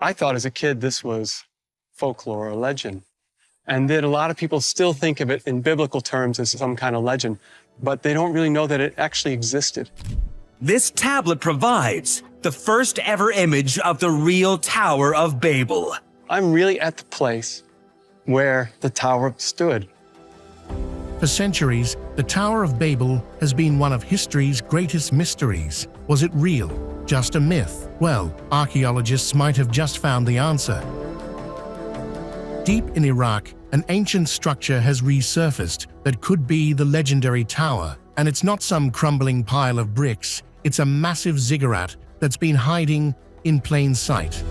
I thought as a kid this was folklore or legend. And that a lot of people still think of it in biblical terms as some kind of legend, but they don't really know that it actually existed. This tablet provides the first ever image of the real Tower of Babel. I'm really at the place where the tower stood. For centuries, the Tower of Babel has been one of history's greatest mysteries. Was it real? Just a myth? Well, archaeologists might have just found the answer. Deep in Iraq, an ancient structure has resurfaced that could be the legendary tower. And it's not some crumbling pile of bricks, it's a massive ziggurat that's been hiding in plain sight.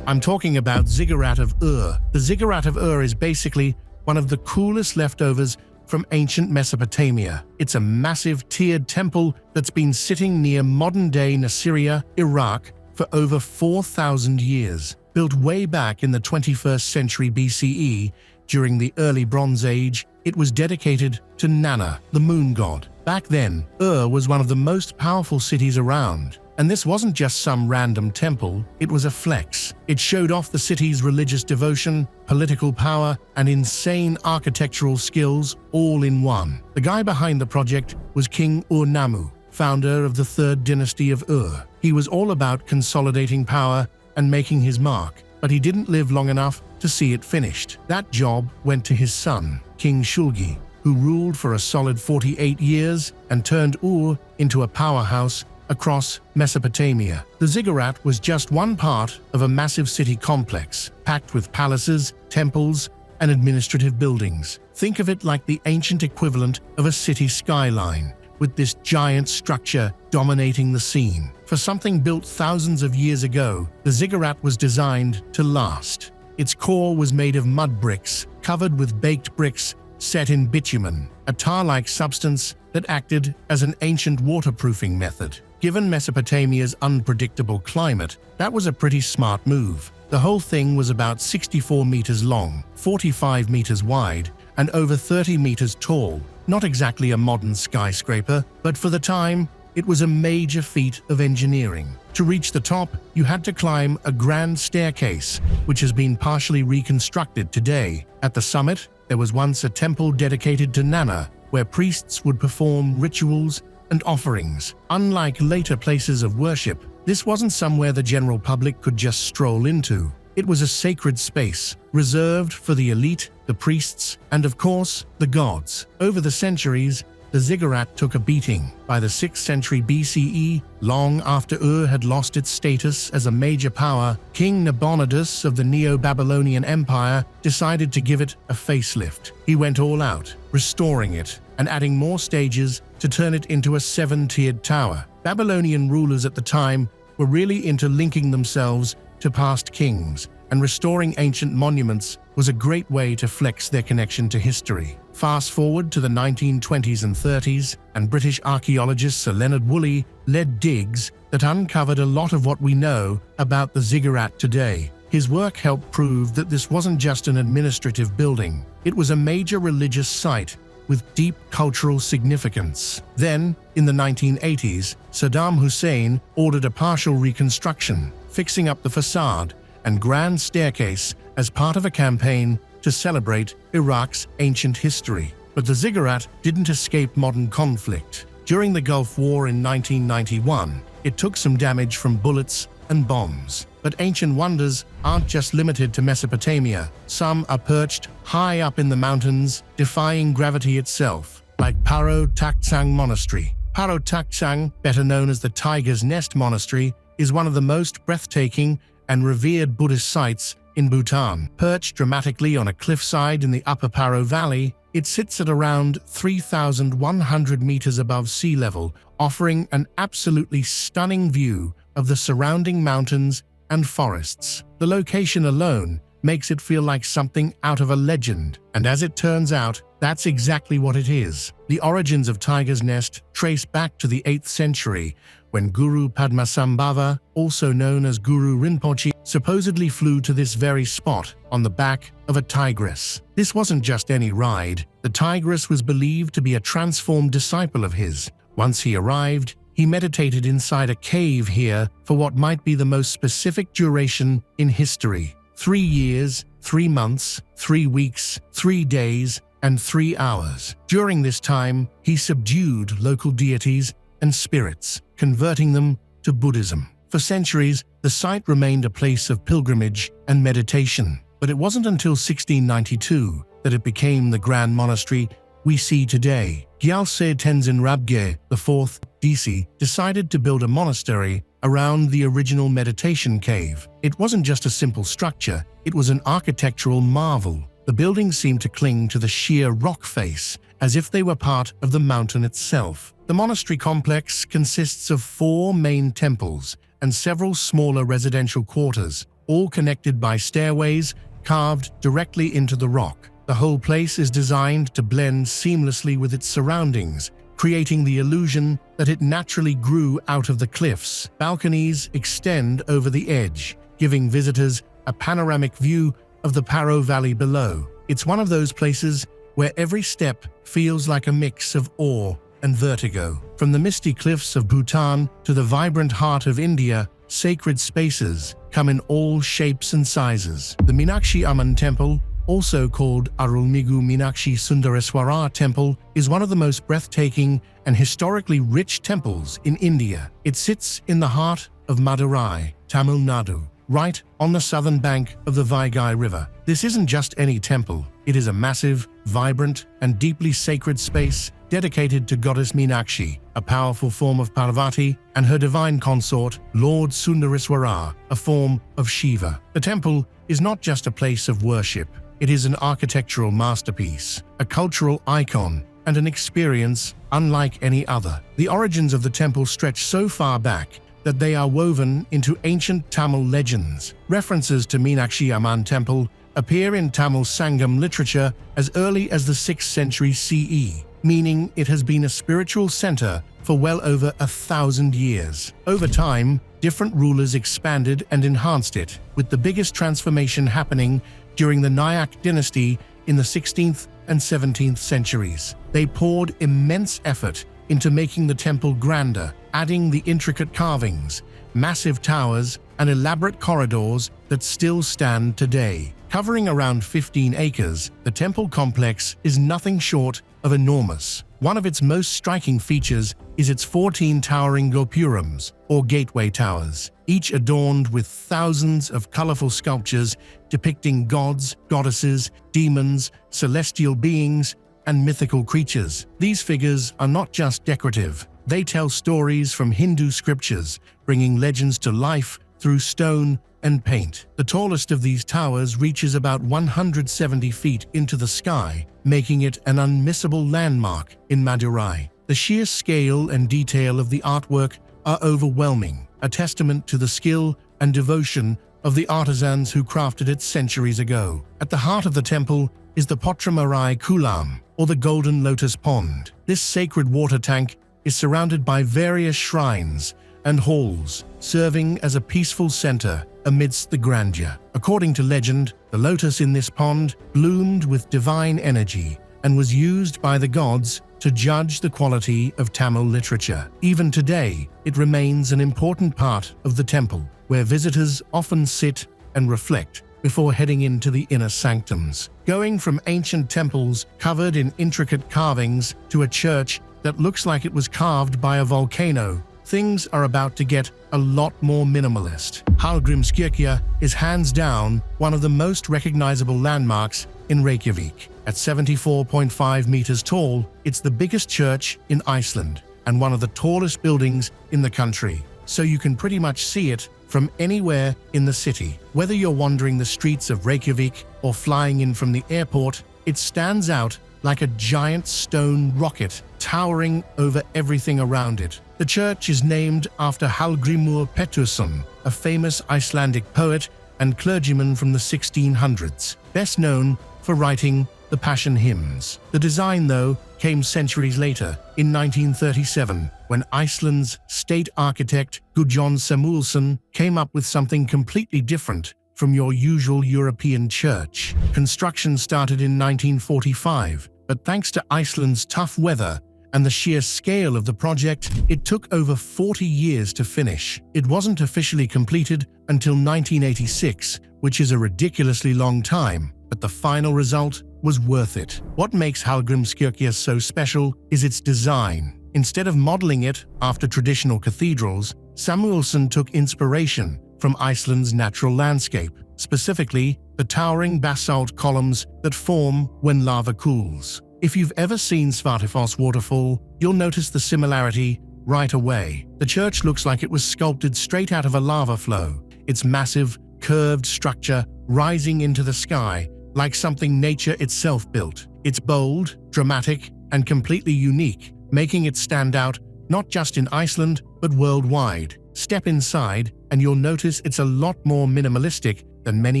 I'm talking about Ziggurat of Ur. The Ziggurat of Ur is basically one of the coolest leftovers from ancient Mesopotamia. It's a massive tiered temple that's been sitting near modern-day Nasiriyah, Iraq, for over 4,000 years. Built way back in the 21st century BCE, during the early Bronze Age, it was dedicated to Nana, the moon god. Back then, Ur was one of the most powerful cities around. And this wasn't just some random temple, it was a flex. It showed off the city's religious devotion, political power, and insane architectural skills all in one. The guy behind the project was King Ur-Nammu, founder of the third dynasty of Ur. He was all about consolidating power and making his mark, but he didn't live long enough to see it finished. That job went to his son, King Shulgi, who ruled for a solid 48 years and turned Ur into a powerhouse across Mesopotamia. The ziggurat was just one part of a massive city complex, packed with palaces, temples, and administrative buildings. Think of it like the ancient equivalent of a city skyline, with this giant structure dominating the scene. For something built thousands of years ago, the ziggurat was designed to last. Its core was made of mud bricks, covered with baked bricks set in bitumen, a tar-like substance that acted as an ancient waterproofing method. Given Mesopotamia's unpredictable climate, that was a pretty smart move. The whole thing was about 64 meters long, 45 meters wide, and over 30 meters tall. Not exactly a modern skyscraper, but for the time, it was a major feat of engineering. To reach the top, you had to climb a grand staircase, which has been partially reconstructed today. At the summit, there was once a temple dedicated to Nana, where priests would perform rituals and offerings. Unlike later places of worship, this wasn't somewhere the general public could just stroll into. It was a sacred space, reserved for the elite, the priests, and of course, the gods. Over the centuries, the ziggurat took a beating. By the 6th century BCE, long after Ur had lost its status as a major power, King Nabonidus of the Neo-Babylonian Empire decided to give it a facelift. He went all out, restoring it and adding more stages to turn it into a 7-tiered tower. Babylonian rulers at the time were really into linking themselves to past kings, and restoring ancient monuments was a great way to flex their connection to history. Fast forward to the 1920s and 30s, and British archaeologist Sir Leonard Woolley led digs that uncovered a lot of what we know about the ziggurat today. His work helped prove that this wasn't just an administrative building. It was a major religious site with deep cultural significance. Then, in the 1980s, Saddam Hussein ordered a partial reconstruction, fixing up the facade and grand staircase as part of a campaign to celebrate Iraq's ancient history. But the ziggurat didn't escape modern conflict. During the Gulf War in 1991, it took some damage from bullets and bombs. But ancient wonders aren't just limited to Mesopotamia. Some are perched high up in the mountains, defying gravity itself, like Paro Taktsang Monastery. Paro Taktsang, better known as the Tiger's Nest Monastery, is one of the most breathtaking and revered Buddhist sites in Bhutan. Perched dramatically on a cliffside in the Upper Paro Valley, it sits at around 3,100 meters above sea level, offering an absolutely stunning view of the surrounding mountains and forests. The location alone makes it feel like something out of a legend, and as it turns out, that's exactly what it is. The origins of Tiger's Nest trace back to the 8th century, when Guru Padmasambhava, also known as Guru Rinpoche, supposedly flew to this very spot on the back of a tigress. This wasn't just any ride. The tigress was believed to be a transformed disciple of his. Once he arrived, he meditated inside a cave here for what might be the most specific duration in history: 3 years, 3 months, 3 weeks, 3 days, and 3 hours. During this time, he subdued local deities and spirits, converting them to Buddhism. For centuries, the site remained a place of pilgrimage and meditation, but it wasn't until 1692 that it became the grand monastery we see today. Gyaltse Tenzin Rabge IV DC decided to build a monastery around the original meditation cave. It wasn't just a simple structure, it was an architectural marvel. The buildings seemed to cling to the sheer rock face, as if they were part of the mountain itself. The monastery complex consists of 4 main temples and several smaller residential quarters, all connected by stairways carved directly into the rock. The whole place is designed to blend seamlessly with its surroundings, creating the illusion that it naturally grew out of the cliffs. Balconies extend over the edge, giving visitors a panoramic view of the Paro Valley below. It's one of those places where every step feels like a mix of awe and vertigo. From the misty cliffs of Bhutan to the vibrant heart of India, sacred spaces come in all shapes and sizes. The Meenakshi Amman Temple, also called Arulmigu Meenakshi Sundareswara Temple, is one of the most breathtaking and historically rich temples in India. It sits in the heart of Madurai, Tamil Nadu, right on the southern bank of the Vaigai River. This isn't just any temple, it is a massive, vibrant, and deeply sacred space dedicated to goddess Meenakshi, a powerful form of Parvati, and her divine consort, Lord Sundareswara, a form of Shiva. The temple is not just a place of worship, it is an architectural masterpiece, a cultural icon, and an experience unlike any other. The origins of the temple stretch so far back that they are woven into ancient Tamil legends. References to Meenakshi Amman Temple appear in Tamil Sangam literature as early as the 6th century CE, meaning it has been a spiritual center for well over 1,000 years. Over time, different rulers expanded and enhanced it, with the biggest transformation happening during the Nayak dynasty in the 16th and 17th centuries. They poured immense effort into making the temple grander, adding the intricate carvings, massive towers, and elaborate corridors that still stand today. Covering around 15 acres, the temple complex is nothing short of enormous. One of its most striking features is its 14 towering gopurams, or gateway towers, each adorned with thousands of colorful sculptures depicting gods, goddesses, demons, celestial beings, and mythical creatures. These figures are not just decorative, they tell stories from Hindu scriptures, bringing legends to life through stone and paint. The tallest of these towers reaches about 170 feet into the sky, making it an unmissable landmark in Madurai. The sheer scale and detail of the artwork are overwhelming, a testament to the skill and devotion of the artisans who crafted it centuries ago. At the heart of the temple is the Potramarai Kulam, or the Golden Lotus Pond. This sacred water tank is surrounded by various shrines and halls, serving as a peaceful center amidst the grandeur. According to legend, the lotus in this pond bloomed with divine energy and was used by the gods to judge the quality of Tamil literature. Even today, it remains an important part of the temple, where visitors often sit and reflect before heading into the inner sanctums. Going from ancient temples covered in intricate carvings to a church that looks like it was carved by a volcano, things are about to get a lot more minimalist. Hallgrímskirkja is hands down one of the most recognizable landmarks in Reykjavik. At 74.5 meters tall, it's the biggest church in Iceland and one of the tallest buildings in the country, so you can pretty much see it from anywhere in the city. Whether you're wandering the streets of Reykjavik or flying in from the airport, it stands out like a giant stone rocket towering over everything around it. The church is named after Hallgrímur Pétursson, a famous Icelandic poet and clergyman from the 1600s, best known for writing the Passion hymns. The design, though, came centuries later, in 1937, when Iceland's state architect Guðjón Samúelsson came up with something completely different from your usual European church. Construction started in 1945, but thanks to Iceland's tough weather and the sheer scale of the project, it took over 40 years to finish. It wasn't officially completed until 1986, which is a ridiculously long time, but the final result was worth it. What makes Hallgrímskirkja so special is its design. Instead of modeling it after traditional cathedrals, Samuelsson took inspiration from Iceland's natural landscape, specifically the towering basalt columns that form when lava cools. If you've ever seen Svartifoss waterfall, you'll notice the similarity right away. The church looks like it was sculpted straight out of a lava flow, its massive, curved structure rising into the sky like something nature itself built. It's bold, dramatic, and completely unique, making it stand out not just in Iceland, but worldwide. Step inside, and you'll notice it's a lot more minimalistic than many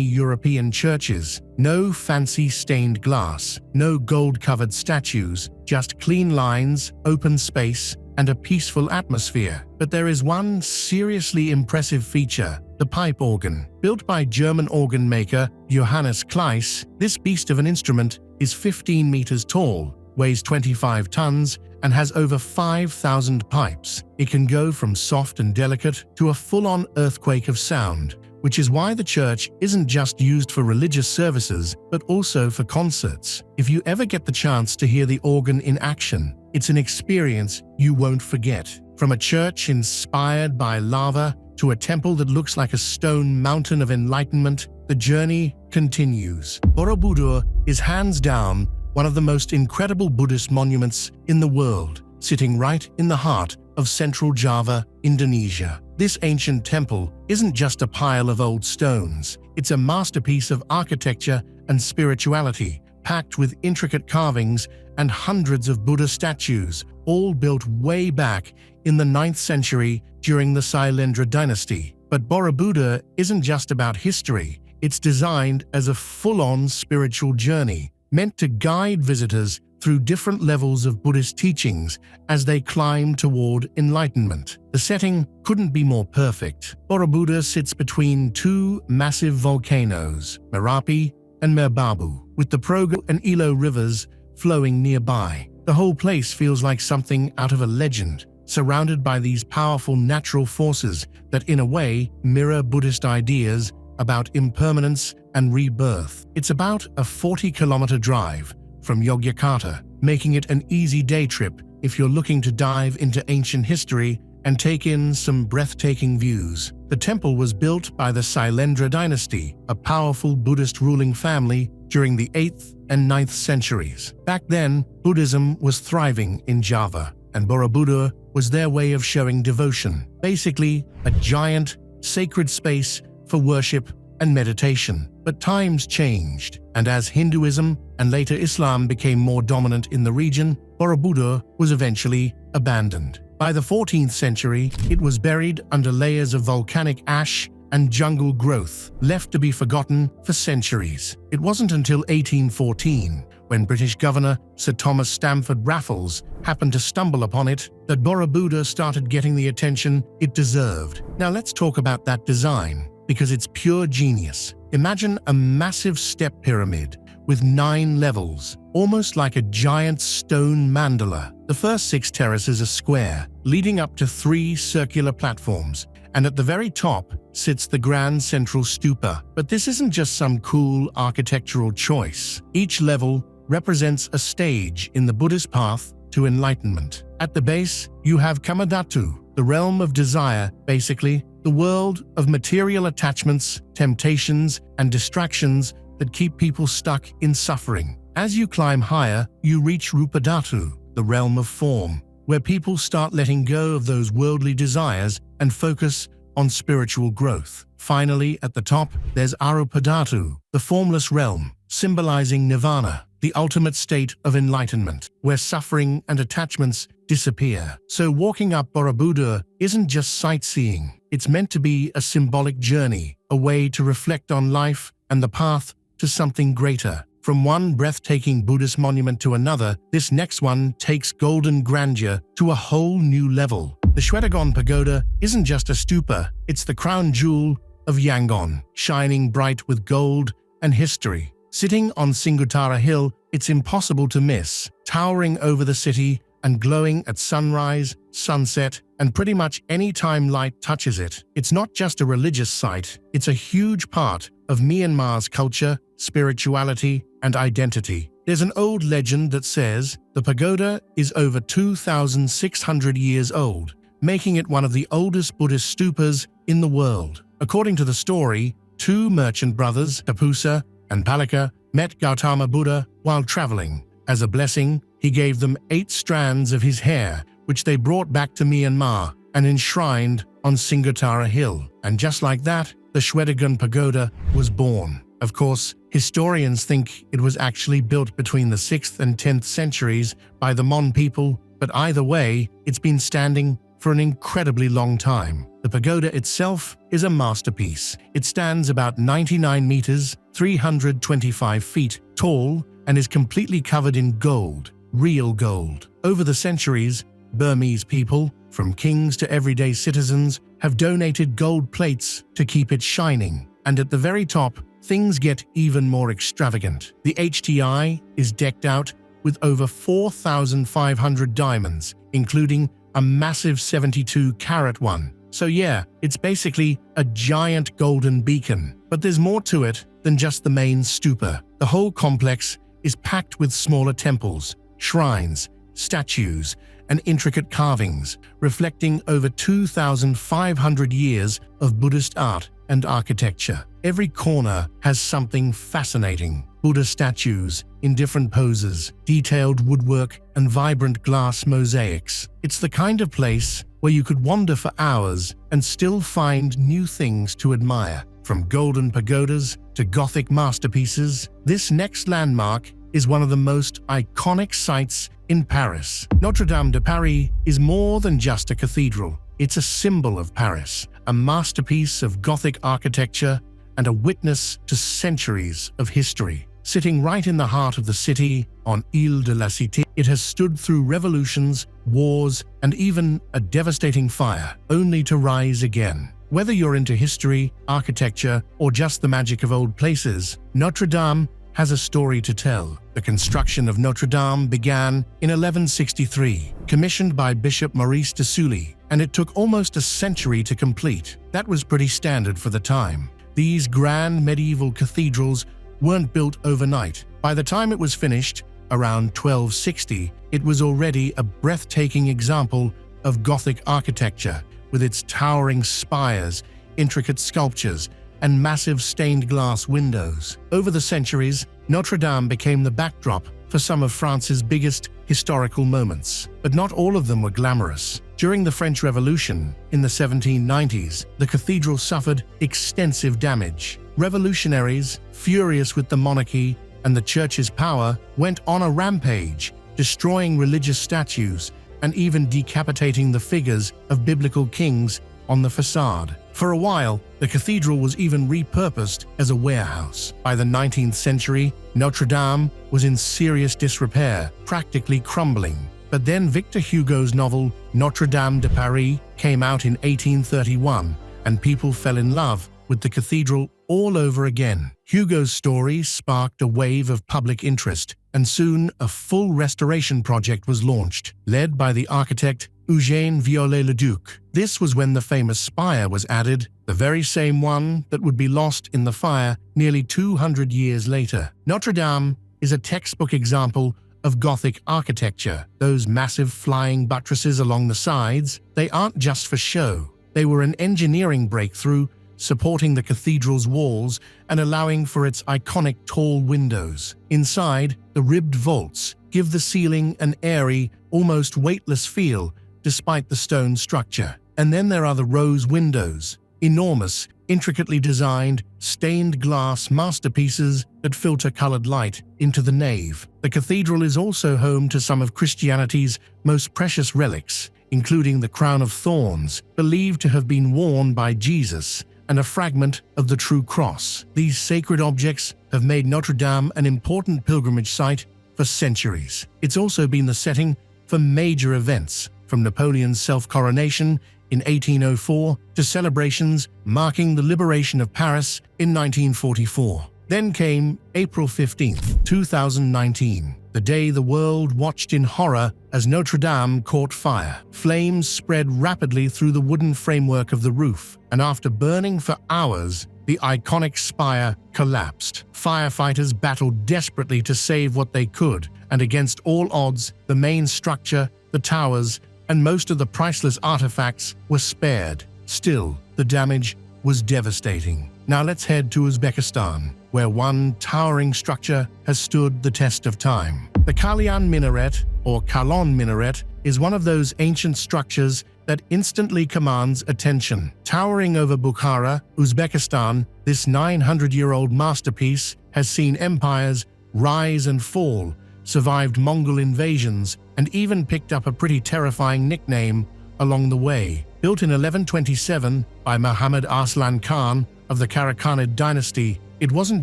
European churches. No fancy stained glass, no gold-covered statues, just clean lines, open space, and a peaceful atmosphere. But there is one seriously impressive feature: the pipe organ. Built by German organ maker Johannes Kleiss, this beast of an instrument is 15 meters tall, weighs 25 tons, and has over 5,000 pipes. It can go from soft and delicate to a full-on earthquake of sound, which is why the church isn't just used for religious services, but also for concerts. If you ever get the chance to hear the organ in action, it's an experience you won't forget. From a church inspired by lava to a temple that looks like a stone mountain of enlightenment, the journey continues. Borobudur is hands down one of the most incredible Buddhist monuments in the world, sitting right in the heart of central Java, Indonesia. This ancient temple isn't just a pile of old stones. It's a masterpiece of architecture and spirituality, packed with intricate carvings and hundreds of Buddha statues, all built way back in the 9th century during the Sailendra dynasty. But Borobudur isn't just about history. It's designed as a full-on spiritual journey, meant to guide visitors through different levels of Buddhist teachings as they climb toward enlightenment. The setting couldn't be more perfect. Borobudur sits between two massive volcanoes, Merapi and Merbabu, with the Progo and Ilo rivers flowing nearby. The whole place feels like something out of a legend, surrounded by these powerful natural forces that in a way mirror Buddhist ideas about impermanence and rebirth. It's about a 40-kilometer drive from Yogyakarta, making it an easy day trip if you're looking to dive into ancient history and take in some breathtaking views. The temple was built by the Sailendra dynasty, a powerful Buddhist ruling family during the 8th and 9th centuries. Back then, Buddhism was thriving in Java, and Borobudur was their way of showing devotion, basically a giant, sacred space for worship and meditation. But times changed, and as Hinduism and later Islam became more dominant in the region, Borobudur was eventually abandoned. By the 14th century, it was buried under layers of volcanic ash and jungle growth, left to be forgotten for centuries. It wasn't until 1814, when British Governor Sir Thomas Stamford Raffles happened to stumble upon it, that Borobudur started getting the attention it deserved. Now let's talk about that design, because it's pure genius. Imagine a massive step pyramid with 9 levels, almost like a giant stone mandala. The first 6 terraces are square, leading up to 3 circular platforms, and at the very top sits the grand central stupa. But this isn't just some cool architectural choice. Each level represents a stage in the Buddhist path to enlightenment. At the base, you have Kamadhatu, the realm of desire, basically the world of material attachments, temptations, and distractions that keep people stuck in suffering. As you climb higher, you reach Rupadhatu, the realm of form, where people start letting go of those worldly desires and focus on spiritual growth. Finally, at the top, there's Arupadhatu, the formless realm, symbolizing nirvana, the ultimate state of enlightenment, where suffering and attachments disappear. So walking up Borobudur isn't just sightseeing. It's meant to be a symbolic journey, a way to reflect on life and the path to something greater. From one breathtaking Buddhist monument to another, this next one takes golden grandeur to a whole new level. The Shwedagon Pagoda isn't just a stupa, it's the crown jewel of Yangon, shining bright with gold and history. Sitting on Singutara Hill, it's impossible to miss. Towering over the city and glowing at sunrise, sunset, and pretty much any time light touches it. It's not just a religious site, it's a huge part of Myanmar's culture, spirituality, and identity. There's an old legend that says the pagoda is over 2,600 years old, making it one of the oldest Buddhist stupas in the world. According to the story, two merchant brothers, Tapusa and Palika, met Gautama Buddha while traveling. As a blessing, he gave them 8 strands of his hair, which they brought back to Myanmar and enshrined on Singutara Hill. And just like that, the Shwedagon Pagoda was born. Of course, historians think it was actually built between the 6th and 10th centuries by the Mon people, but either way, it's been standing for an incredibly long time. The pagoda itself is a masterpiece. It stands about 99 meters, 325 feet tall, and is completely covered in gold, real gold. Over the centuries, Burmese people, from kings to everyday citizens, have donated gold plates to keep it shining. And at the very top, things get even more extravagant. The HTI is decked out with over 4,500 diamonds, including a massive 72-carat one. So yeah, it's basically a giant golden beacon. But there's more to it than just the main stupa. The whole complex is packed with smaller temples, shrines, statues, and intricate carvings, reflecting over 2,500 years of Buddhist art and architecture. Every corner has something fascinating. Buddha statues in different poses, detailed woodwork, and vibrant glass mosaics. It's the kind of place where you could wander for hours and still find new things to admire. From golden pagodas to Gothic masterpieces, this next landmark is one of the most iconic sites in Paris. Notre Dame de Paris is more than just a cathedral. It's a symbol of Paris, a masterpiece of Gothic architecture, and a witness to centuries of history. Sitting right in the heart of the city on Ile de la Cité, it has stood through revolutions, wars, and even a devastating fire, only to rise again. Whether you're into history, architecture, or just the magic of old places, Notre Dame has a story to tell. The construction of Notre Dame began in 1163, commissioned by Bishop Maurice de Sully, and it took almost a century to complete. That was pretty standard for the time. These grand medieval cathedrals weren't built overnight. By the time it was finished, around 1260, it was already a breathtaking example of Gothic architecture, with its towering spires, intricate sculptures, and massive stained glass windows. Over the centuries, Notre Dame became the backdrop for some of France's biggest historical moments. But not all of them were glamorous. During the French Revolution in the 1790s, the cathedral suffered extensive damage. Revolutionaries, furious with the monarchy and the church's power, went on a rampage, destroying religious statues and even decapitating the figures of biblical kings on the facade. For a while, the cathedral was even repurposed as a warehouse. By the 19th century, Notre Dame was in serious disrepair, practically crumbling. But then Victor Hugo's novel Notre Dame de Paris came out in 1831, and people fell in love with the cathedral all over again. Hugo's story sparked a wave of public interest, and soon a full restoration project was launched, led by the architect Eugène Viollet-le-Duc. This was when the famous spire was added, the very same one that would be lost in the fire nearly 200 years later. Notre Dame is a textbook example of Gothic architecture. Those massive flying buttresses along the sides, they aren't just for show. They were an engineering breakthrough, supporting the cathedral's walls and allowing for its iconic tall windows. Inside, the ribbed vaults give the ceiling an airy, almost weightless feel despite the stone structure. And then there are the rose windows, enormous, intricately designed, stained glass masterpieces that filter colored light into the nave. The cathedral is also home to some of Christianity's most precious relics, including the crown of thorns, believed to have been worn by Jesus, and a fragment of the true cross. These sacred objects have made Notre Dame an important pilgrimage site for centuries. It's also been the setting for major events, from Napoleon's self-coronation in 1804 to celebrations marking the liberation of Paris in 1944. Then came April 15, 2019, the day the world watched in horror as Notre Dame caught fire. Flames spread rapidly through the wooden framework of the roof, and after burning for hours, the iconic spire collapsed. Firefighters battled desperately to save what they could, and against all odds, the main structure, the towers, and most of the priceless artifacts were spared. Still, the damage was devastating. Now let's head to Uzbekistan, where one towering structure has stood the test of time. The Kalyan Minaret, or Kalon Minaret, is one of those ancient structures that instantly commands attention. Towering over Bukhara, Uzbekistan, this 900-year-old masterpiece has seen empires rise and fall, survived Mongol invasions, and even picked up a pretty terrifying nickname along the way. Built in 1127 by Muhammad Arslan Khan of the Karakhanid dynasty, it wasn't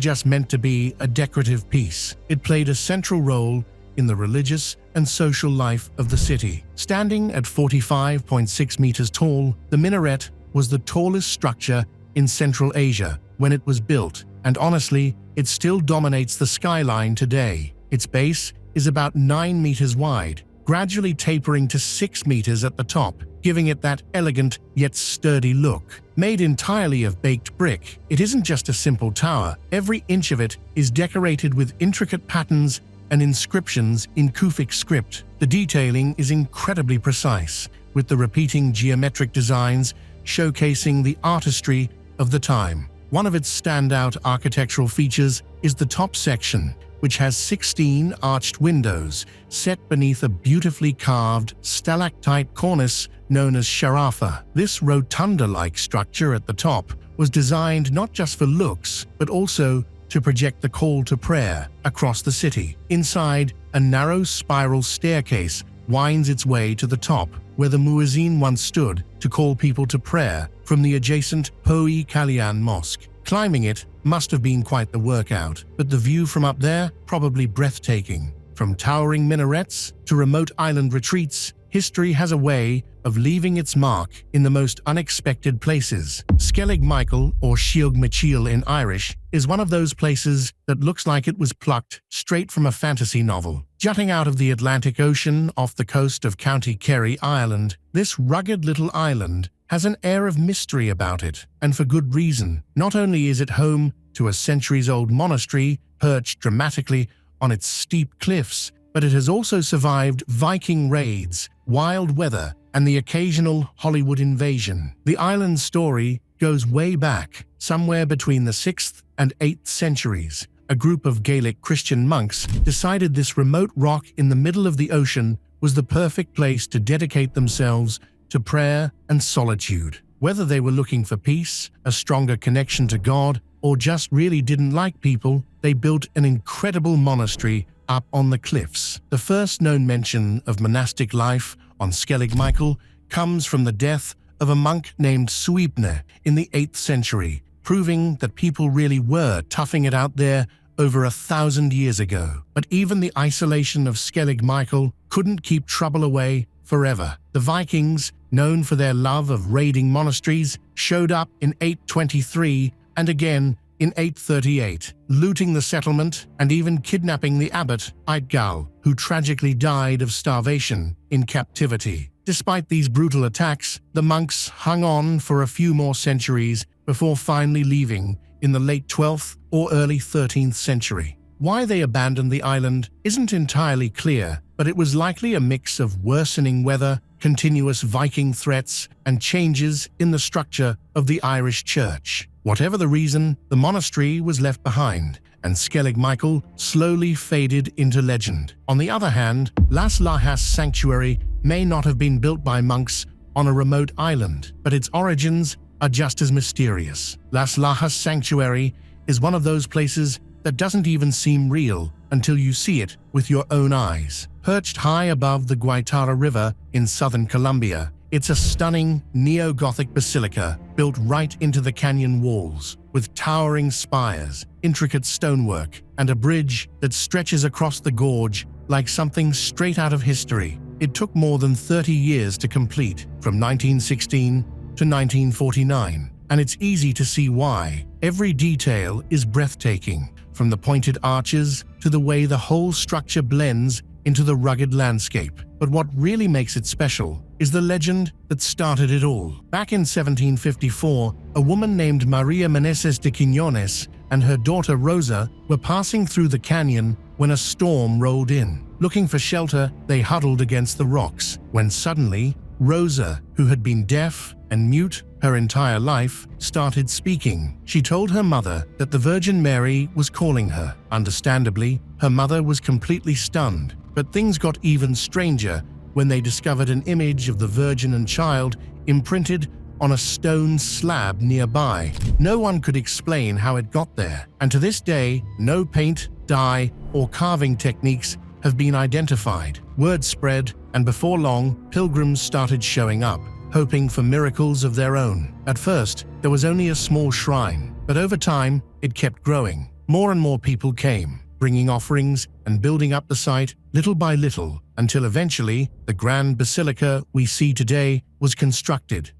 just meant to be a decorative piece. It played a central role in the religious and social life of the city. Standing at 45.6 meters tall, the minaret was the tallest structure in Central Asia when it was built, and honestly, it still dominates the skyline today. Its base is about 9 meters wide, gradually tapering to 6 meters at the top, giving it that elegant yet sturdy look. Made entirely of baked brick, it isn't just a simple tower. Every inch of it is decorated with intricate patterns and inscriptions in Kufic script. The detailing is incredibly precise, with the repeating geometric designs showcasing the artistry of the time. One of its standout architectural features is the top section, which has 16 arched windows set beneath a beautifully carved stalactite cornice known as sharafa. This rotunda-like structure at the top was designed not just for looks, but also to project the call to prayer across the city. Inside, a narrow spiral staircase winds its way to the top, where the muezzin once stood to call people to prayer from the adjacent Poi Kalyan Mosque. Climbing it must have been quite the workout, but the view from up there probably breathtaking. From towering minarets to remote island retreats, history has a way of leaving its mark in the most unexpected places. Skellig Michael, or Shiog Michiel in Irish, is one of those places that looks like it was plucked straight from a fantasy novel. Jutting out of the Atlantic Ocean off the coast of County Kerry, Ireland, this rugged little island has an air of mystery about it, and for good reason. Not only is it home to a centuries-old monastery perched dramatically on its steep cliffs, but it has also survived Viking raids, wild weather, and the occasional Hollywood invasion. The island's story goes way back, somewhere between the 6th and 8th centuries. A group of Gaelic Christian monks decided this remote rock in the middle of the ocean was the perfect place to dedicate themselves to prayer and solitude. Whether they were looking for peace, a stronger connection to God, or just really didn't like people, they built an incredible monastery up on the cliffs. The first known mention of monastic life on Skellig Michael comes from the death of a monk named Suibne in the 8th century, proving that people really were toughing it out there over 1,000 years ago. But even the isolation of Skellig Michael couldn't keep trouble away forever. The Vikings, known for their love of raiding monasteries, showed up in 823 and again in 838, looting the settlement and even kidnapping the abbot, Eidgal, who tragically died of starvation in captivity. Despite these brutal attacks, the monks hung on for a few more centuries before finally leaving in the late 12th or early 13th century. Why they abandoned the island isn't entirely clear, but it was likely a mix of worsening weather, continuous Viking threats, and changes in the structure of the Irish church. Whatever the reason, the monastery was left behind, and Skellig Michael slowly faded into legend. On the other hand, Las Lajas Sanctuary may not have been built by monks on a remote island, but its origins are just as mysterious. Las Lajas Sanctuary is one of those places that doesn't even seem real until you see it with your own eyes. Perched high above the Guaitara River in southern Colombia, it's a stunning neo-Gothic basilica built right into the canyon walls, with towering spires, intricate stonework, and a bridge that stretches across the gorge like something straight out of history. It took more than 30 years to complete, from 1916 to 1949, and it's easy to see why. Every detail is breathtaking, from the pointed arches to the way the whole structure blends into the rugged landscape. But what really makes it special is the legend that started it all. Back in 1754, a woman named Maria Meneses de Quiñones and her daughter Rosa were passing through the canyon when a storm rolled in. Looking for shelter, they huddled against the rocks, when suddenly, Rosa, who had been deaf and mute her entire life, started speaking. She told her mother that the Virgin Mary was calling her. Understandably, her mother was completely stunned, but things got even stranger when they discovered an image of the Virgin and Child imprinted on a stone slab nearby. No one could explain how it got there, and to this day, no paint, dye, or carving techniques have been identified. Word spread, and before long, pilgrims started showing up, hoping for miracles of their own. At first, there was only a small shrine, but over time, it kept growing. More and more people came, bringing offerings and building up the site little by little, until eventually, the grand basilica we see today was constructed.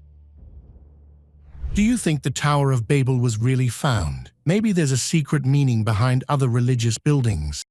Do you think the Tower of Babel was really found? Maybe there's a secret meaning behind other religious buildings.